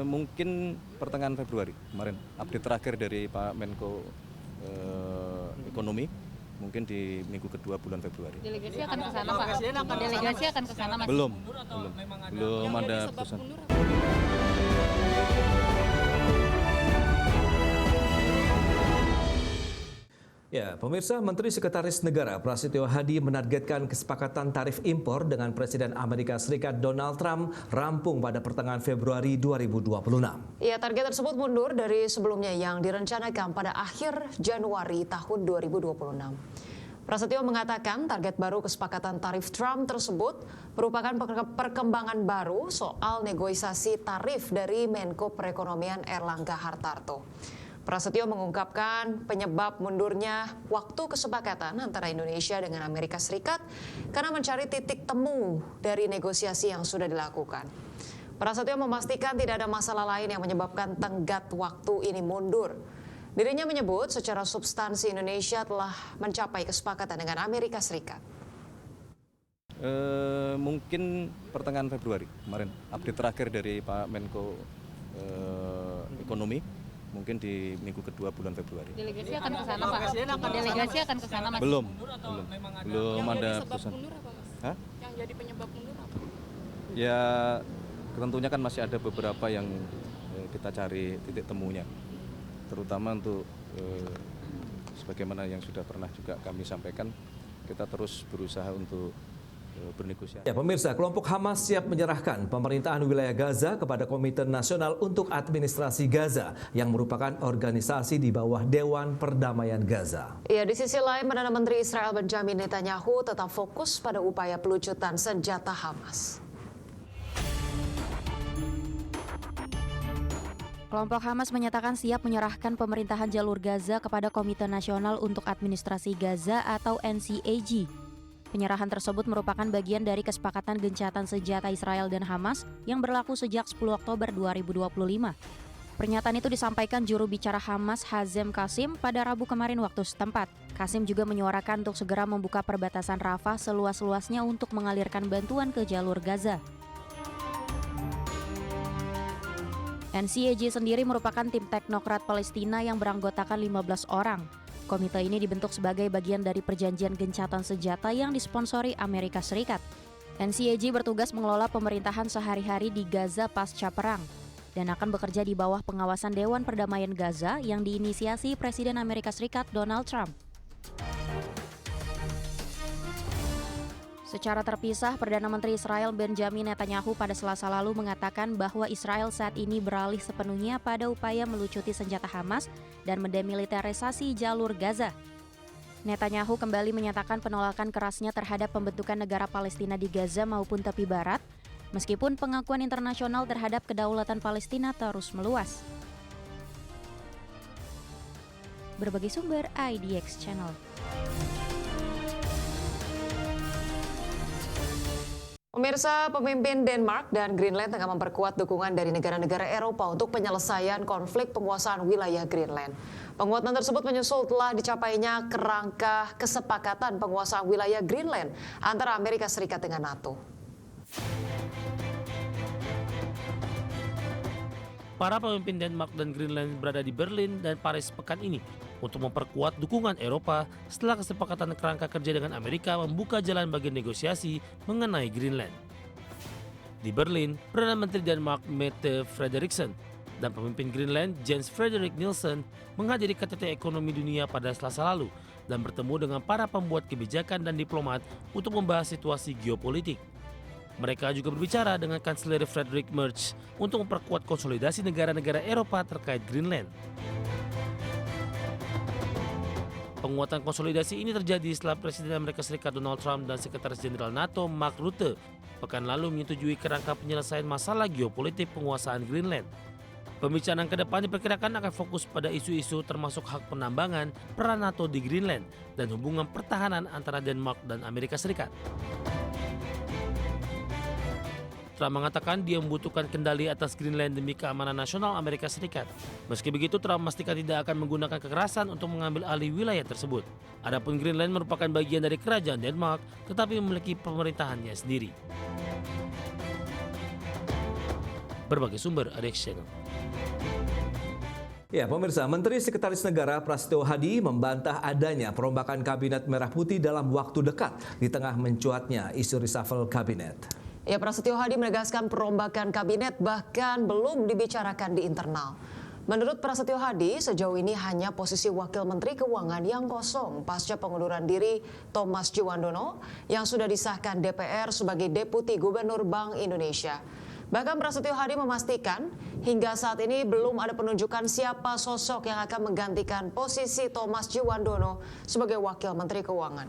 Mungkin pertengahan Februari kemarin, update terakhir dari Pak Menko Ekonomi, mungkin di minggu kedua bulan Februari. Delegasi akan ke sana, Pak. Delegasi akan ke sana, Mas. Belum ada keputusan. Ya, pemirsa, Menteri Sekretaris Negara Prasetyo Hadi menargetkan kesepakatan tarif impor dengan Presiden Amerika Serikat Donald Trump rampung pada pertengahan Februari 2026. Ya, target tersebut mundur dari sebelumnya yang direncanakan pada akhir Januari tahun 2026. Prasetyo mengatakan target baru kesepakatan tarif Trump tersebut merupakan perkembangan baru soal negosiasi tarif dari Menko Perekonomian Erlangga Hartarto. Prasetyo mengungkapkan penyebab mundurnya waktu kesepakatan antara Indonesia dengan Amerika Serikat karena mencari titik temu dari negosiasi yang sudah dilakukan. Prasetyo memastikan tidak ada masalah lain yang menyebabkan tenggat waktu ini mundur. Dirinya menyebut secara substansi Indonesia telah mencapai kesepakatan dengan Amerika Serikat. Mungkin pertengahan Februari kemarin, update terakhir dari Pak Menko Ekonomi, mungkin di minggu kedua bulan Februari. Delegasi akan ke sana, Pak. Delegasi akan ke sana, Mas. Belum ada keputusan. Hah? Yang jadi penyebab mundur apa? Ya, tentunya kan masih ada beberapa yang kita cari titik temunya, terutama untuk sebagaimana yang sudah pernah juga kami sampaikan, kita terus berusaha untuk bernegosiasi. Ya, pemirsa, kelompok Hamas siap menyerahkan pemerintahan wilayah Gaza kepada Komite Nasional untuk Administrasi Gaza yang merupakan organisasi di bawah Dewan Perdamaian Gaza. Ya, di sisi lain, Perdana Menteri Israel Benjamin Netanyahu tetap fokus pada upaya pelucutan senjata Hamas. Kelompok Hamas menyatakan siap menyerahkan pemerintahan jalur Gaza kepada Komite Nasional untuk Administrasi Gaza atau NCAG. Penyerahan tersebut merupakan bagian dari kesepakatan gencatan senjata Israel dan Hamas yang berlaku sejak 10 Oktober 2025. Pernyataan itu disampaikan juru bicara Hamas Hazem Qasim pada Rabu kemarin waktu setempat. Qasim juga menyuarakan untuk segera membuka perbatasan Rafah seluas-luasnya untuk mengalirkan bantuan ke jalur Gaza. NCAG sendiri merupakan tim teknokrat Palestina yang beranggotakan 15 orang. Komite ini dibentuk sebagai bagian dari perjanjian gencatan senjata yang disponsori Amerika Serikat. NCAG bertugas mengelola pemerintahan sehari-hari di Gaza pasca perang dan akan bekerja di bawah pengawasan Dewan Perdamaian Gaza yang diinisiasi Presiden Amerika Serikat Donald Trump. Secara terpisah, Perdana Menteri Israel Benjamin Netanyahu pada Selasa lalu mengatakan bahwa Israel saat ini beralih sepenuhnya pada upaya melucuti senjata Hamas dan mendemilitarisasi jalur Gaza. Netanyahu kembali menyatakan penolakan kerasnya terhadap pembentukan negara Palestina di Gaza maupun tepi barat, meskipun pengakuan internasional terhadap kedaulatan Palestina terus meluas. Berbagai sumber IDX Channel. Pemirsa, pemimpin Denmark dan Greenland tengah memperkuat dukungan dari negara-negara Eropa untuk penyelesaian konflik penguasaan wilayah Greenland. Penguatan tersebut menyusul telah dicapainya kerangka kesepakatan penguasaan wilayah Greenland antara Amerika Serikat dengan NATO. Para pemimpin Denmark dan Greenland berada di Berlin dan Paris pekan ini untuk memperkuat dukungan Eropa setelah kesepakatan kerangka kerja dengan Amerika membuka jalan bagi negosiasi mengenai Greenland. Di Berlin, Perdana Menteri Denmark Mette Frederiksen dan pemimpin Greenland Jens Frederik Nielsen menghadiri KTT Ekonomi Dunia pada Selasa lalu dan bertemu dengan para pembuat kebijakan dan diplomat untuk membahas situasi geopolitik. Mereka juga berbicara dengan Kanselir Friedrich Merz untuk memperkuat konsolidasi negara-negara Eropa terkait Greenland. Penguatan konsolidasi ini terjadi setelah Presiden Amerika Serikat Donald Trump dan Sekretaris Jenderal NATO Mark Rutte pekan lalu menyetujui kerangka penyelesaian masalah geopolitik penguasaan Greenland. Pembicaraan ke depan diperkirakan akan fokus pada isu-isu termasuk hak penambangan, peran NATO di Greenland, dan hubungan pertahanan antara Denmark dan Amerika Serikat. Trump mengatakan dia membutuhkan kendali atas Greenland demi keamanan nasional Amerika Serikat. Meski begitu, Trump memastikan tidak akan menggunakan kekerasan untuk mengambil alih wilayah tersebut. Adapun Greenland merupakan bagian dari kerajaan Denmark, tetapi memiliki pemerintahannya sendiri. berbagai sumber ADX Channel. Ya, pemirsa, Menteri Sekretaris Negara Prasetyo Hadi membantah adanya perombakan Kabinet Merah Putih dalam waktu dekat di tengah mencuatnya isu reshuffle kabinet. Ya, Prasetyo Hadi menegaskan perombakan kabinet bahkan belum dibicarakan di internal. Menurut Prasetyo Hadi, sejauh ini hanya posisi Wakil Menteri Keuangan yang kosong pasca pengunduran diri Thomas Djiwandono yang sudah disahkan DPR sebagai Deputi Gubernur Bank Indonesia. Bahkan Prasetyo Hadi memastikan hingga saat ini belum ada penunjukan siapa sosok yang akan menggantikan posisi Thomas Djiwandono sebagai Wakil Menteri Keuangan.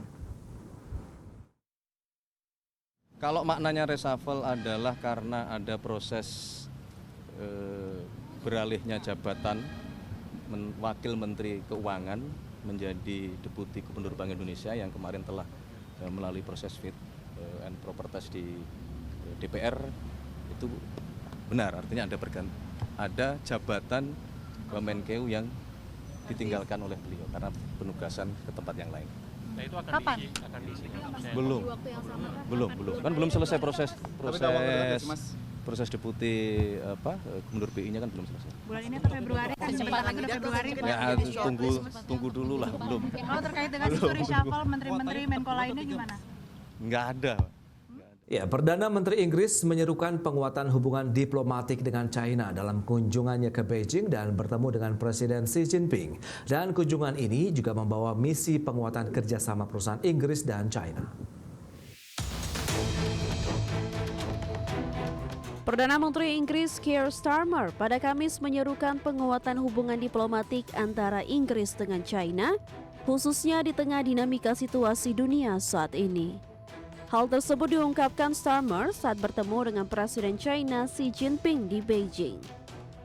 Kalau maknanya reshuffle adalah karena ada proses beralihnya jabatan Wakil Menteri Keuangan menjadi Deputi Gubernur Bank Indonesia yang kemarin telah melalui proses fit and proper test di DPR. Itu benar, artinya ada jabatan Wamenkeu yang ditinggalkan oleh beliau karena penugasan ke tempat yang lain. Nah, itu akan Kapan? diisi Belum, kan belum selesai proses deputi Gubernur BI-nya kan belum selesai. Bulan ini atau Februari kan sebentar lagi udah Februari. Ya tunggu dulu lah, belum. Kalau terkait dengan isu reshuffle menteri-menteri Menko lainnya gimana? Nggak ada. Ya, Perdana Menteri Inggris menyerukan penguatan hubungan diplomatik dengan China dalam kunjungannya ke Beijing dan bertemu dengan Presiden Xi Jinping. Dan kunjungan ini juga membawa misi penguatan kerjasama perusahaan Inggris dan China. Perdana Menteri Inggris Keir Starmer pada Kamis menyerukan penguatan hubungan diplomatik antara Inggris dengan China, khususnya di tengah dinamika situasi dunia saat ini. Hal tersebut diungkapkan Starmer saat bertemu dengan Presiden China Xi Jinping di Beijing.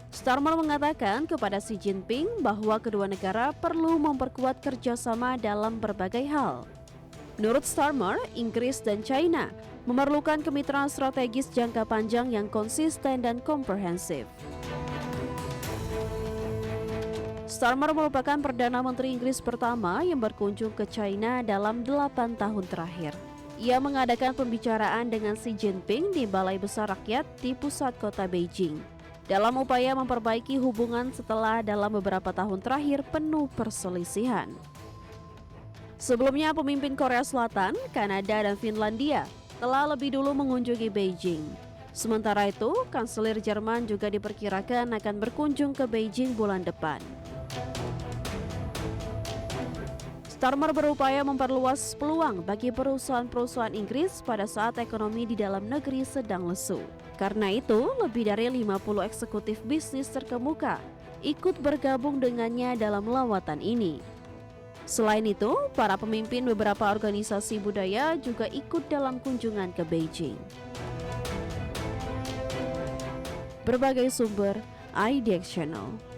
Starmer mengatakan kepada Xi Jinping bahwa kedua negara perlu memperkuat kerjasama dalam berbagai hal. Menurut Starmer, Inggris dan China memerlukan kemitraan strategis jangka panjang yang konsisten dan komprehensif. Starmer merupakan Perdana Menteri Inggris pertama yang berkunjung ke China dalam 8 tahun terakhir. Ia mengadakan pembicaraan dengan Xi Jinping di Balai Besar Rakyat di pusat kota Beijing, dalam upaya memperbaiki hubungan setelah dalam beberapa tahun terakhir penuh perselisihan. Sebelumnya, pemimpin Korea Selatan, Kanada, dan Finlandia telah lebih dulu mengunjungi Beijing. Sementara itu, Kanselir Jerman juga diperkirakan akan berkunjung ke Beijing bulan depan. Starmer berupaya memperluas peluang bagi perusahaan-perusahaan Inggris pada saat ekonomi di dalam negeri sedang lesu. Karena itu, lebih dari 50 eksekutif bisnis terkemuka ikut bergabung dengannya dalam lawatan ini. Selain itu, para pemimpin beberapa organisasi budaya juga ikut dalam kunjungan ke Beijing. Berbagai sumber, IDX Channel.